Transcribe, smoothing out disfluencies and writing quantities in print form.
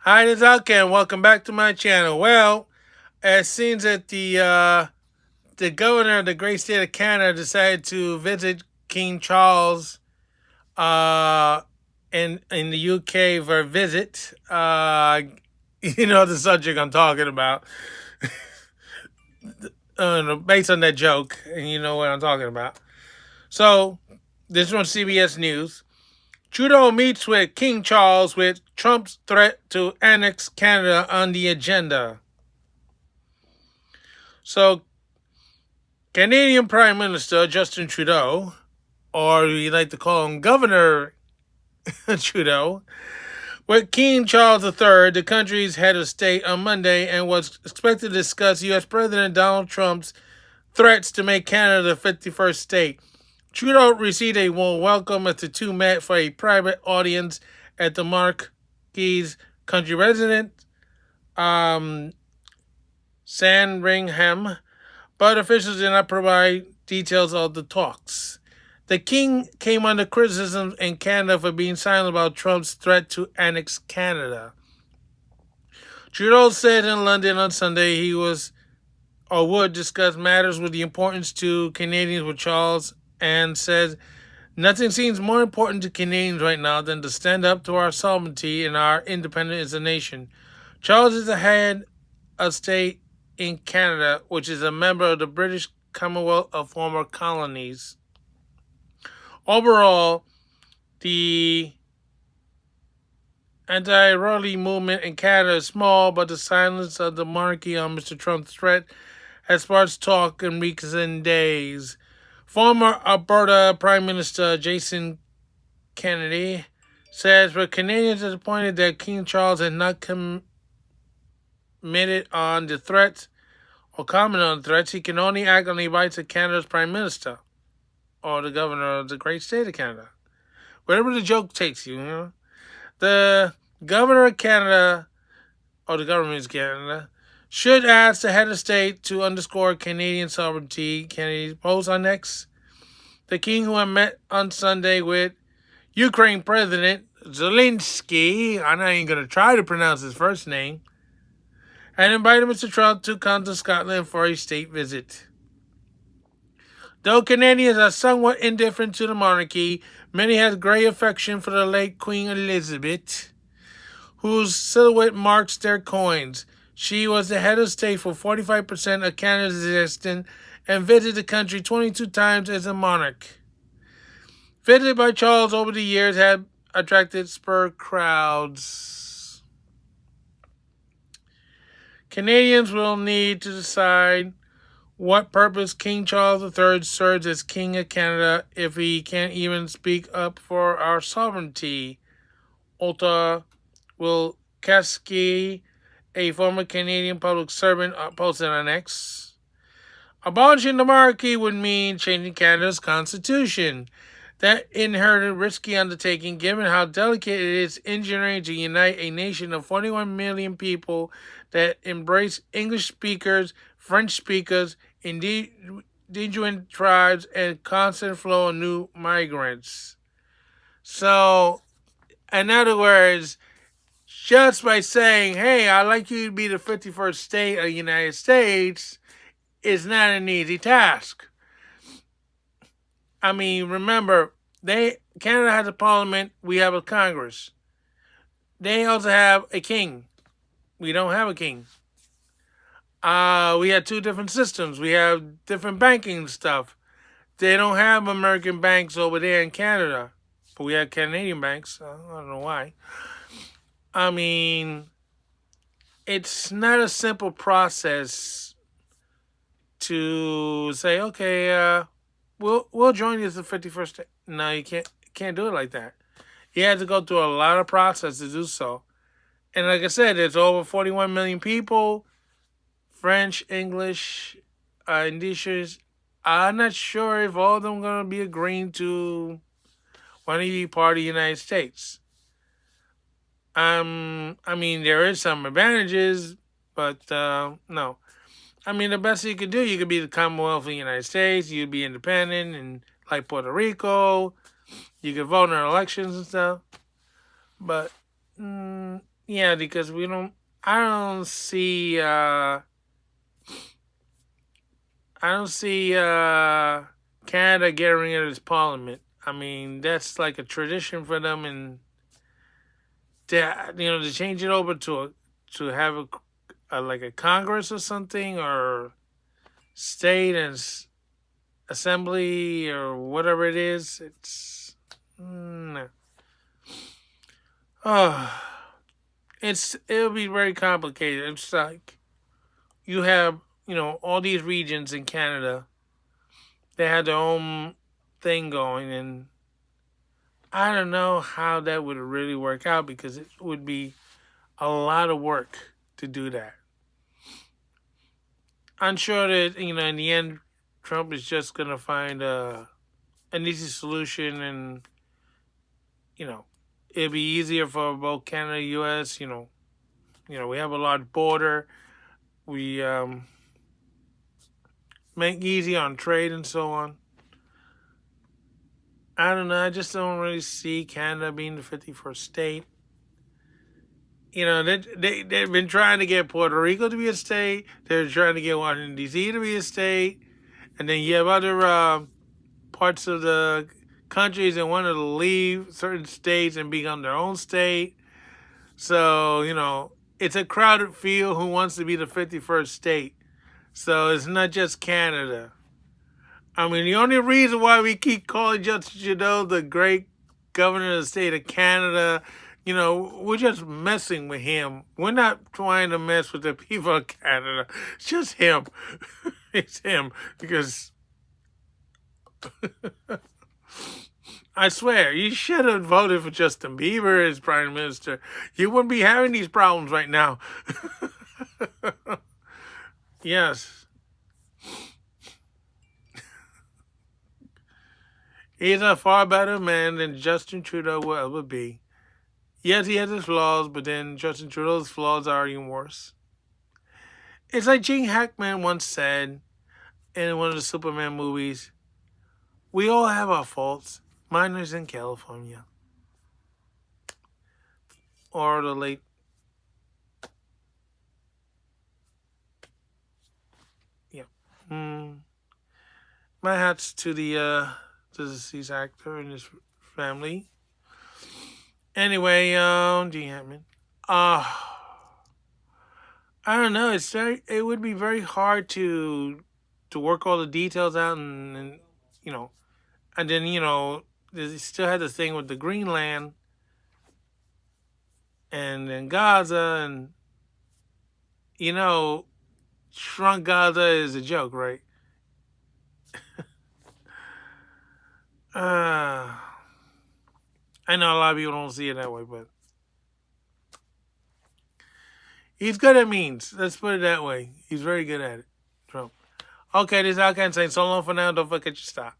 Hi, this is Alken. Welcome back to my channel. Well, it seems that the governor of the great state of Canada decided to visit King Charles uh, in the UK for a visit. You know the subject I'm talking about. Based on that joke, and you know what I'm talking about. So, this is from CBS News. Trudeau meets with King Charles with Trump's threat to annex Canada on the agenda. So, Canadian Prime Minister Justin Trudeau, or we like to call him Governor Trudeau, with King Charles III, the country's head of state, on Monday and was expected to discuss U.S. President Donald Trump's threats to make Canada the 51st state. Trudeau received a warm welcome as the two met for a private audience at the monarchy's country residence, Sandringham, but officials did not provide details of the talks. The king came under criticism in Canada for being silent about Trump's threat to annex Canada. Trudeau said in London on Sunday he would discuss matters with the importance to Canadians with Charles, and said, "Nothing seems more important to Canadians right now than to stand up to our sovereignty and our independence as a nation. Charles is the head of state in Canada, which is a member of the British Commonwealth of former colonies. Overall, the anti-royalty movement in Canada is small, but the silence of the monarchy on Mr. Trump's threat has sparked talk in recent days." Former Alberta Prime Minister Jason Kennedy says, "But Canadians are disappointed that King Charles has not commented on the threats or comment on the threats. He can only act on the advice of Canada's Prime Minister or the Governor of the great state of Canada." Wherever the joke takes you, you know. The Governor of Canada, or the government of Canada, should ask the head of state to underscore Canadian sovereignty. Kennedy's post on X. The king, who had met on Sunday with Ukraine President Zelensky, I'm not even going to try to pronounce his first name, and invited Mr. Trump to come to Scotland for a state visit. Though Canadians are somewhat indifferent to the monarchy, many have great affection for the late Queen Elizabeth, whose silhouette marks their coins. She was the head of state for 45% of Canada's existence and visited the country 22 times as a monarch. Visited by Charles over the years have attracted spur crowds. Canadians will need to decide what purpose King Charles III serves as King of Canada if he can't even speak up for our sovereignty. Ulta Wilkeski, a former Canadian public servant, posted on X. Abolishing the monarchy would mean changing Canada's constitution. That inherited risky undertaking, given how delicate it is engineering to unite a nation of 41 million people that embrace English speakers, French speakers, indigenous tribes, and constant flow of new migrants. So, in other words, just by saying, "Hey, I'd like you to be the 51st state of the United States," is not an easy task. I mean, remember, Canada has a parliament, we have a Congress. They also have a king. We don't have a king. We have two different systems. We have different banking stuff. They don't have American banks over there in Canada, but we have Canadian banks. I don't know why. I mean, it's not a simple process to say, "Okay, we'll join you as the 51st state." No, you can't do it like that. You have to go through a lot of process to do so. And like I said, there's over 41 million people, French, English, indigenous. I'm not sure if all of them are going to be agreeing to want to be part of the United States. I mean, there is some advantages, but no. I mean, the best you could do, you could be the Commonwealth of the United States, you'd be independent, and like Puerto Rico, you could vote in elections and stuff. But Yeah, because I don't see. I don't see Canada getting rid of its parliament. I mean, that's like a tradition for them, and to change it over to have a like a Congress or something, or state and assembly or whatever it is. No. Oh, it'll be very complicated. It's like you have all these regions in Canada. They had their own thing going, and I don't know how that would really work out because it would be a lot of work to do that. I'm sure that in the end, Trump is just gonna find an easy solution, and it'll be easier for both Canada and U.S. We have a large border. We make easy on trade and so on. I don't know. I just don't really see Canada being the 51st state. They've been trying to get Puerto Rico to be a state. They're trying to get Washington D.C. to be a state, and then you have other parts of the countries that wanted to leave certain states and become their own state. So it's a crowded field who wants to be the 51st state. So it's not just Canada. I mean, the only reason why we keep calling Justin Trudeau the great governor of the state of Canada, we're just messing with him. We're not trying to mess with the people of Canada. It's just him. It's him. Because I swear, you should have voted for Justin Bieber as prime minister. You wouldn't be having these problems right now. Yes. He's a far better man than Justin Trudeau will ever be. Yes, he has his flaws, but then Justin Trudeau's flaws are even worse. It's like Gene Hackman once said in one of the Superman movies, we all have our faults. Mine is in California. Or the late... Yeah. My hats to the deceased actor and his family. Anyway, Gene Hackman. I don't know. It would be very hard to work all the details out, and and then they still had the thing with the Greenland, and then Gaza, and shrunk Gaza is a joke, right? I know a lot of people don't see it that way, but he's good at memes. Let's put it that way. He's very good at it, Trump. Okay, this is Alcan saying so long for now. Don't forget your stock.